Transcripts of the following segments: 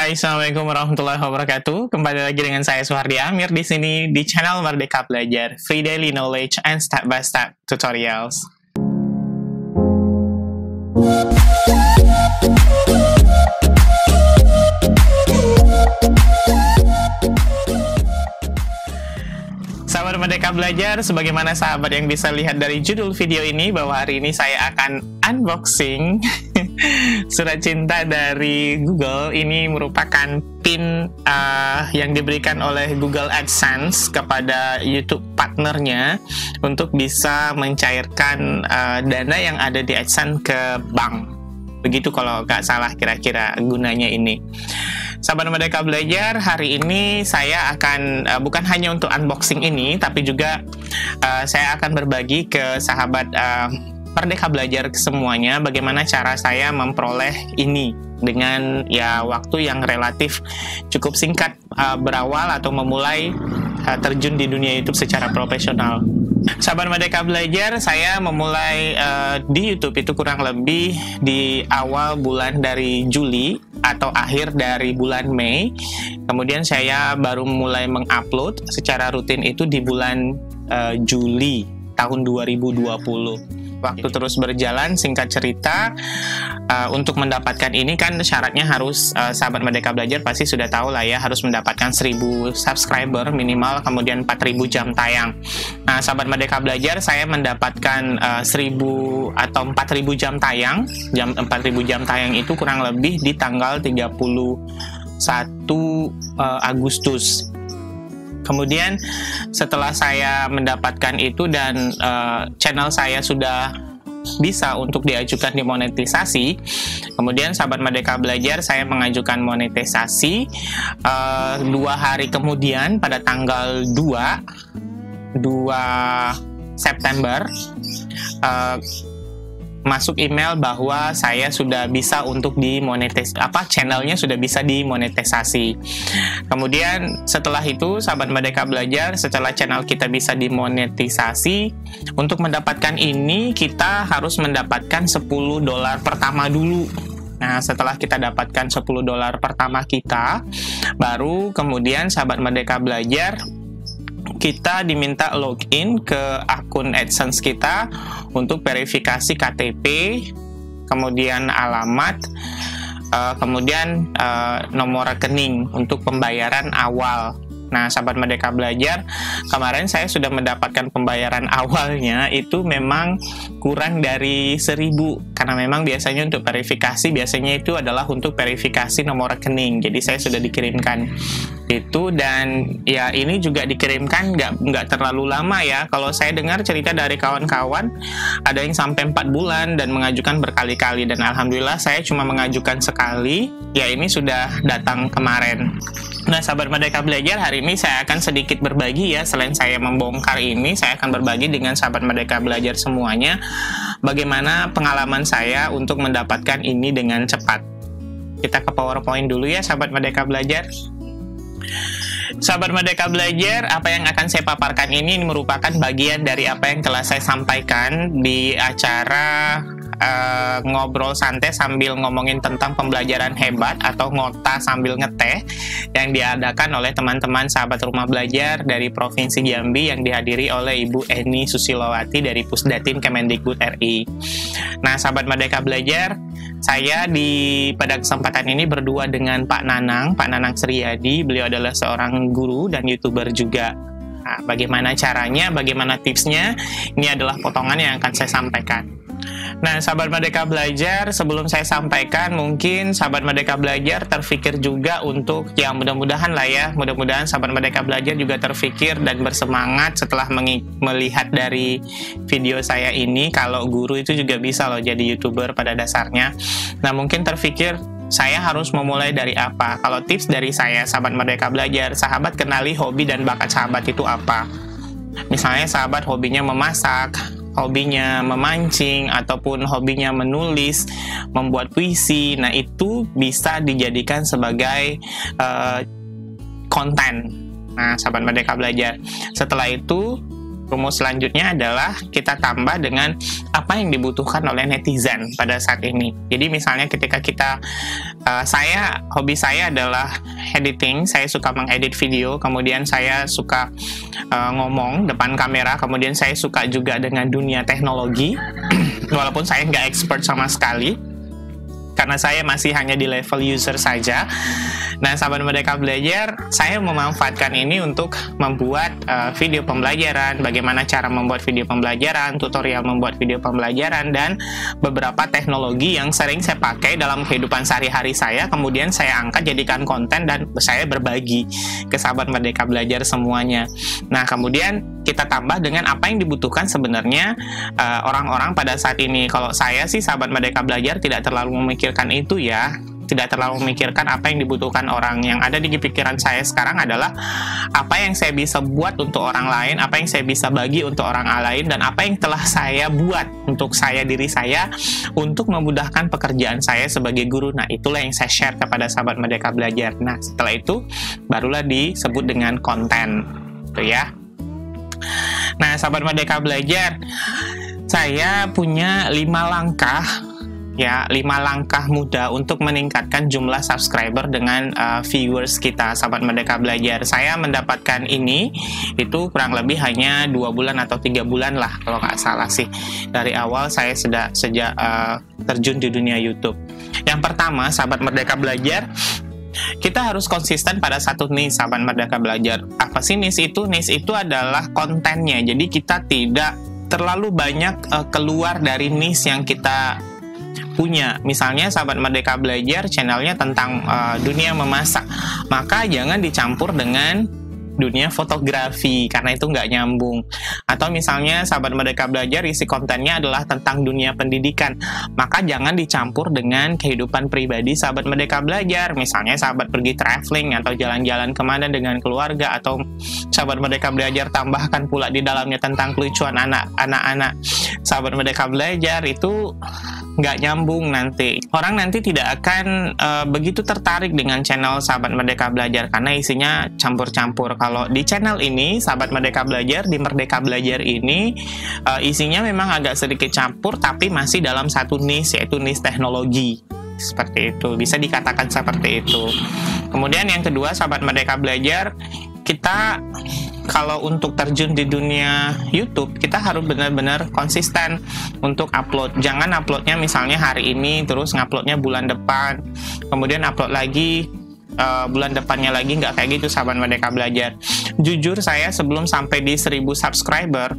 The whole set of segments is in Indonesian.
Hai, assalamualaikum warahmatullahi wabarakatuh. Kembali lagi dengan saya Suhardi Amir di sini di channel Merdeka Belajar, free daily knowledge and step by step tutorials. Sahabat Merdeka Belajar, sebagaimana sahabat yang bisa lihat dari judul video ini, bahwa hari ini saya akan unboxing surat cinta dari Google. Ini merupakan pin yang diberikan oleh Google AdSense kepada YouTube partnernya untuk bisa mencairkan dana yang ada di AdSense ke bank. Begitu kalau nggak salah kira-kira gunanya ini. Sahabat Merdeka Belajar, hari ini saya akan bukan hanya untuk unboxing ini, tapi juga saya akan berbagi ke sahabat Merdeka Belajar semuanya bagaimana cara saya memperoleh ini dengan waktu yang relatif cukup singkat berawal atau memulai terjun di dunia YouTube secara profesional. Sahabat Merdeka Belajar, saya memulai di YouTube itu kurang lebih di awal bulan dari Juli atau akhir dari bulan Mei. Kemudian saya baru mulai mengupload secara rutin itu di bulan Juli tahun 2020. Waktu terus berjalan, singkat cerita, untuk mendapatkan ini kan syaratnya harus, sahabat Merdeka Belajar pasti sudah tahu lah ya, harus mendapatkan 1000 subscriber minimal, kemudian 4000 jam tayang. Nah, sahabat Merdeka Belajar, saya mendapatkan 1000 atau 4000 jam tayang. 4000 jam tayang itu kurang lebih di tanggal 31 Agustus. Kemudian setelah saya mendapatkan itu dan channel saya sudah bisa untuk diajukan dimonetisasi, kemudian sahabat Merdeka Belajar, saya mengajukan monetisasi 2 hari kemudian pada tanggal 2 September masuk email bahwa saya sudah bisa untuk channelnya sudah bisa dimonetisasi. Kemudian setelah itu sahabat Merdeka Belajar, setelah channel kita bisa dimonetisasi, untuk mendapatkan ini kita harus mendapatkan $10 pertama dulu. Nah, setelah kita dapatkan $10 pertama kita, baru kemudian sahabat Merdeka Belajar kita diminta login ke akun AdSense kita untuk verifikasi KTP, kemudian alamat, kemudian nomor rekening untuk pembayaran awal. Nah, sahabat Merdeka Belajar, kemarin saya sudah mendapatkan pembayaran awalnya itu memang kurang dari 1000, karena memang biasanya untuk verifikasi biasanya itu adalah untuk verifikasi nomor rekening. Jadi saya sudah dikirimkan itu, dan ya ini juga dikirimkan nggak terlalu lama ya. Kalau saya dengar cerita dari kawan-kawan ada yang sampai 4 bulan dan mengajukan berkali-kali, dan alhamdulillah saya cuma mengajukan sekali, ya ini sudah datang kemarin. Nah, sahabat Merdeka Belajar, hari ini saya akan sedikit berbagi ya, selain saya membongkar ini, saya akan berbagi dengan sahabat Merdeka Belajar semuanya bagaimana pengalaman saya untuk mendapatkan ini dengan cepat. Kita ke PowerPoint dulu ya sahabat Merdeka Belajar. Sahabat Merdeka Belajar, apa yang akan saya paparkan ini merupakan bagian dari apa yang telah saya sampaikan di acara ngobrol santai sambil ngomongin tentang pembelajaran hebat atau ngota sambil ngeteh yang diadakan oleh teman-teman sahabat rumah belajar dari Provinsi Jambi yang dihadiri oleh Ibu Eni Susilowati dari Pusdatin Kemendikbud RI. Nah, sahabat Merdeka Belajar, saya pada kesempatan ini berdua dengan Pak Nanang Sriyadi. Beliau adalah seorang guru dan YouTuber juga. Nah, bagaimana caranya, bagaimana tipsnya, ini adalah potongan yang akan saya sampaikan. Nah, sahabat Merdeka Belajar, sebelum saya sampaikan, mungkin sahabat Merdeka Belajar terpikir juga untuk, ya mudah-mudahan lah ya, mudah-mudahan sahabat Merdeka Belajar juga terpikir dan bersemangat setelah melihat dari video saya ini, kalau guru itu juga bisa loh jadi YouTuber pada dasarnya. Nah, mungkin terpikir, saya harus memulai dari apa? Kalau tips dari saya, sahabat Merdeka Belajar, sahabat kenali hobi dan bakat sahabat itu apa. Misalnya sahabat hobinya memasak, hobinya memancing, ataupun hobinya menulis, membuat puisi. Nah, itu bisa dijadikan sebagai konten. Nah, sahabat Merdeka Belajar, setelah itu rumus selanjutnya adalah kita tambah dengan apa yang dibutuhkan oleh netizen pada saat ini. Jadi misalnya ketika hobi saya adalah editing, saya suka mengedit video, kemudian saya suka ngomong depan kamera, kemudian saya suka juga dengan dunia teknologi, walaupun saya nggak expert sama sekali, karena saya masih hanya di level user saja. Nah, sahabat Merdeka Belajar, saya memanfaatkan ini untuk membuat video pembelajaran, bagaimana cara membuat video pembelajaran, tutorial membuat video pembelajaran, dan beberapa teknologi yang sering saya pakai dalam kehidupan sehari-hari saya, kemudian saya angkat jadikan konten dan saya berbagi ke sahabat Merdeka Belajar semuanya. Nah, kemudian kita tambah dengan apa yang dibutuhkan sebenarnya orang-orang pada saat ini. Kalau saya sih, sahabat Merdeka Belajar, tidak terlalu memikirkan itu ya. Tidak terlalu memikirkan apa yang dibutuhkan orang. Yang ada di pikiran saya sekarang adalah apa yang saya bisa buat untuk orang lain, apa yang saya bisa bagi untuk orang lain, dan apa yang telah saya buat untuk diri saya untuk memudahkan pekerjaan saya sebagai guru. Nah, itulah yang saya share kepada sahabat Merdeka Belajar. Nah, setelah itu barulah disebut dengan konten, gitu ya. Nah, sahabat Merdeka Belajar, saya punya 5 langkah ya, 5 langkah mudah untuk meningkatkan jumlah subscriber dengan viewers kita, sahabat Merdeka Belajar. Saya mendapatkan ini itu kurang lebih hanya 2 bulan atau 3 bulan lah kalau nggak salah sih. Dari awal saya sejak terjun di dunia YouTube. Yang pertama, sahabat Merdeka Belajar, kita harus konsisten pada satu niche, sahabat Merdeka Belajar. Apa sih niche itu? Niche itu adalah kontennya. Jadi kita tidak terlalu banyak keluar dari niche yang kita punya. Misalnya sahabat Merdeka Belajar channelnya tentang dunia memasak, maka jangan dicampur dengan dunia fotografi, karena itu nggak nyambung. Atau misalnya sahabat Merdeka Belajar isi kontennya adalah tentang dunia pendidikan, maka jangan dicampur dengan kehidupan pribadi sahabat Merdeka Belajar. Misalnya sahabat pergi traveling atau jalan-jalan kemana dengan keluarga, atau sahabat Merdeka Belajar tambahkan pula di dalamnya tentang kelucuan anak-anak sahabat Merdeka Belajar, itu nggak nyambung. Nanti orang tidak akan begitu tertarik dengan channel sahabat Merdeka Belajar karena isinya campur-campur. Kalau di channel ini sahabat Merdeka Belajar, di Merdeka Belajar ini isinya memang agak sedikit campur, tapi masih dalam satu niche, yaitu niche teknologi. Seperti itu, bisa dikatakan seperti itu. Kemudian yang kedua, sahabat Merdeka Belajar, kita kalau untuk terjun di dunia YouTube, kita harus benar-benar konsisten untuk upload. Jangan uploadnya misalnya hari ini, terus nguploadnya bulan depan, kemudian upload lagi bulan depannya lagi, nggak kayak gitu sahabat Merdeka Belajar. Jujur saya sebelum sampai di 1000 subscriber,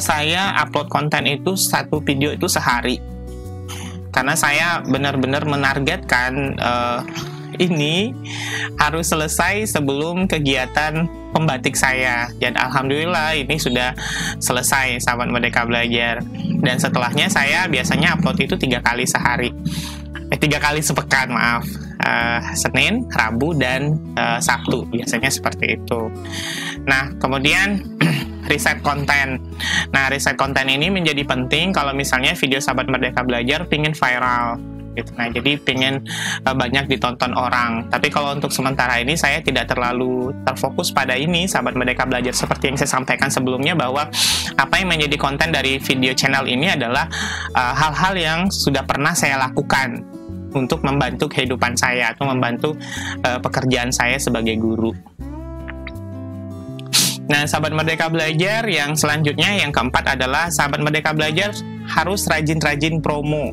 saya upload konten itu 1 video itu sehari. Karena saya benar-benar menargetkan ini harus selesai sebelum kegiatan pembatik saya, dan alhamdulillah ini sudah selesai sahabat Merdeka Belajar. Dan setelahnya saya biasanya upload itu 3 kali sehari, 3 kali sepekan, maaf, Senin, Rabu, dan Sabtu, biasanya seperti itu. Nah, kemudian riset konten. Nah, riset konten ini menjadi penting kalau misalnya video sahabat Merdeka Belajar pingin viral gitu. Nah, jadi pengen banyak ditonton orang. Tapi kalau untuk sementara ini saya tidak terlalu terfokus pada ini, sahabat Merdeka Belajar. Seperti yang saya sampaikan sebelumnya, bahwa apa yang menjadi konten dari video channel ini adalah hal-hal yang sudah pernah saya lakukan untuk membantu kehidupan saya atau membantu pekerjaan saya sebagai guru. Nah, sahabat Merdeka Belajar, yang selanjutnya, yang keempat adalah sahabat Merdeka Belajar harus rajin-rajin promo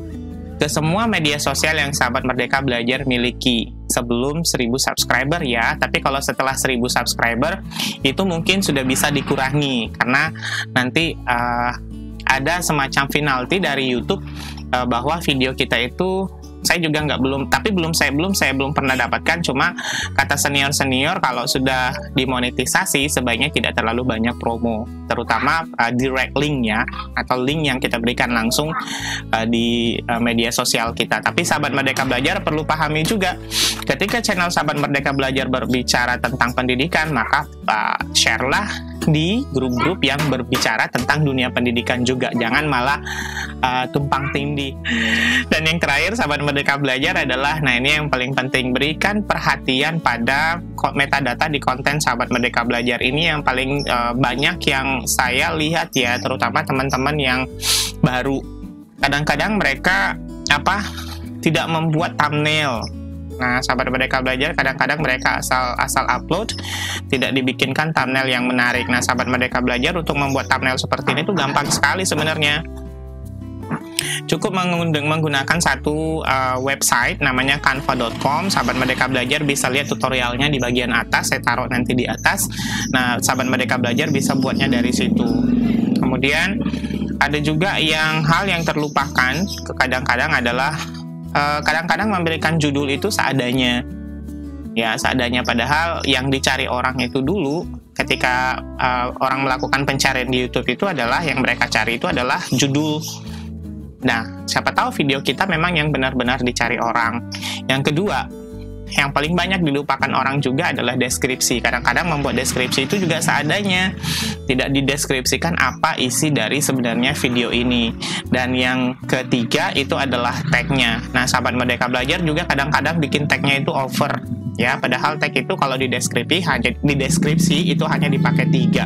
ke semua media sosial yang sahabat Merdeka Belajar miliki sebelum 1000 subscriber ya. Tapi kalau setelah 1000 subscriber itu mungkin sudah bisa dikurangi, karena nanti ada semacam penalti dari YouTube bahwa video kita itu, saya juga saya belum pernah dapatkan. Cuma kata senior kalau sudah dimonetisasi sebaiknya tidak terlalu banyak promo, terutama direct link ya, atau link yang kita berikan langsung di media sosial kita. Tapi sahabat Merdeka Belajar perlu pahami juga, ketika channel sahabat Merdeka Belajar berbicara tentang pendidikan, maka share-lah di grup-grup yang berbicara tentang dunia pendidikan juga. Jangan malah tumpang tindih. Dan yang terakhir, sahabat Merdeka Belajar adalah, nah ini yang paling penting, berikan perhatian pada metadata di konten sahabat Merdeka Belajar. Ini yang paling banyak yang saya lihat ya, terutama teman-teman yang baru. Kadang-kadang mereka tidak membuat thumbnail. Nah, sahabat Merdeka Belajar, kadang-kadang mereka asal upload, tidak dibikinkan thumbnail yang menarik. Nah, sahabat Merdeka Belajar, untuk membuat thumbnail seperti ini tuh gampang sekali sebenarnya. Cukup menggunakan satu website namanya canva.com. Sahabat Merdeka Belajar bisa lihat tutorialnya di bagian atas, saya taruh nanti di atas. Nah, sahabat Merdeka Belajar bisa buatnya dari situ. Kemudian ada juga hal yang terlupakan kadang-kadang adalah kadang-kadang memberikan judul itu seadanya. Ya, seadanya, padahal yang dicari orang itu dulu ketika orang melakukan pencarian di YouTube itu adalah, yang mereka cari itu adalah judul. Nah, siapa tahu video kita memang yang benar-benar dicari orang. Yang kedua, yang paling banyak dilupakan orang juga adalah deskripsi. Kadang-kadang membuat deskripsi itu juga seadanya, tidak dideskripsikan apa isi dari sebenarnya video ini. Dan yang ketiga itu adalah tagnya. Nah, sahabat Merdeka Belajar juga kadang-kadang bikin tagnya itu over, ya. Padahal tag itu kalau di deskripsi itu hanya dipakai tiga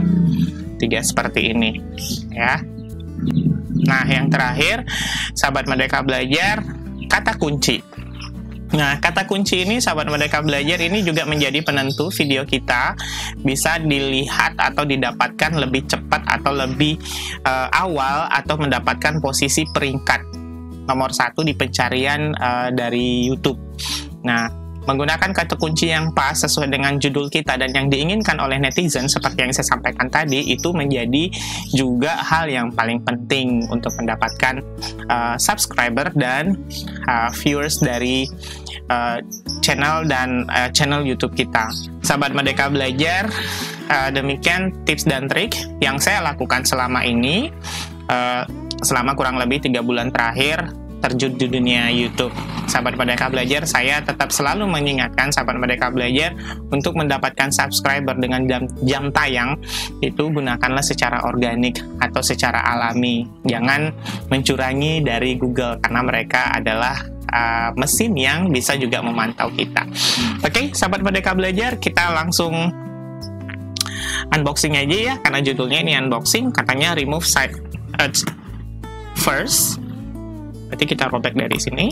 seperti ini, ya. Nah, yang terakhir, sahabat Merdeka Belajar, kata kunci. Nah, kata kunci ini, sahabat Merdeka Belajar, ini juga menjadi penentu video kita bisa dilihat atau didapatkan lebih cepat atau lebih awal, atau mendapatkan posisi peringkat nomor 1 di pencarian dari YouTube. Nah, menggunakan kata kunci yang pas sesuai dengan judul kita dan yang diinginkan oleh netizen seperti yang saya sampaikan tadi, itu menjadi juga hal yang paling penting untuk mendapatkan subscriber dan viewers dari channel YouTube kita. Sahabat Merdeka Belajar, demikian tips dan trik yang saya lakukan selama ini, selama kurang lebih 3 bulan terakhir terjun di dunia YouTube. Sahabat Merdeka Belajar, saya tetap selalu mengingatkan sahabat Merdeka Belajar untuk mendapatkan subscriber dengan jam tayang itu gunakanlah secara organik atau secara alami. Jangan mencurangi dari Google, karena mereka adalah mesin yang bisa juga memantau kita. Oke, sahabat Merdeka Belajar, kita langsung unboxing aja ya, karena judulnya ini unboxing, katanya remove side edge first. Berarti kita robek dari sini.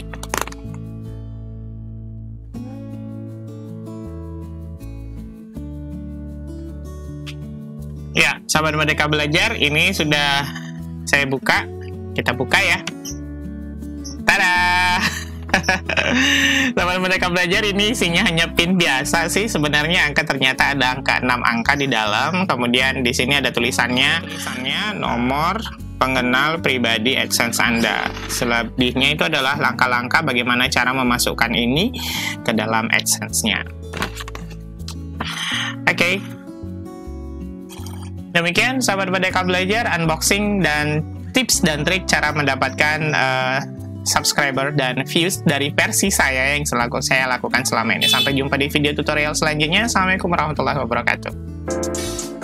Ya, sahabat Merdeka Belajar, ini sudah saya buka. Kita buka ya. Tada! Sahabat Merdeka Belajar, ini isinya hanya pin biasa sih. Sebenarnya ternyata ada angka 6 angka di dalam. Kemudian di sini ada tulisannya nomor pengenal pribadi AdSense Anda. Selebihnya itu adalah langkah-langkah bagaimana cara memasukkan ini ke dalam AdSense-nya. Oke. Demikian sahabat Merdeka Belajar, unboxing dan tips dan trik cara mendapatkan subscriber dan views dari versi saya yang saya lakukan selama ini. Sampai jumpa di video tutorial selanjutnya. Assalamualaikum warahmatullahi wabarakatuh.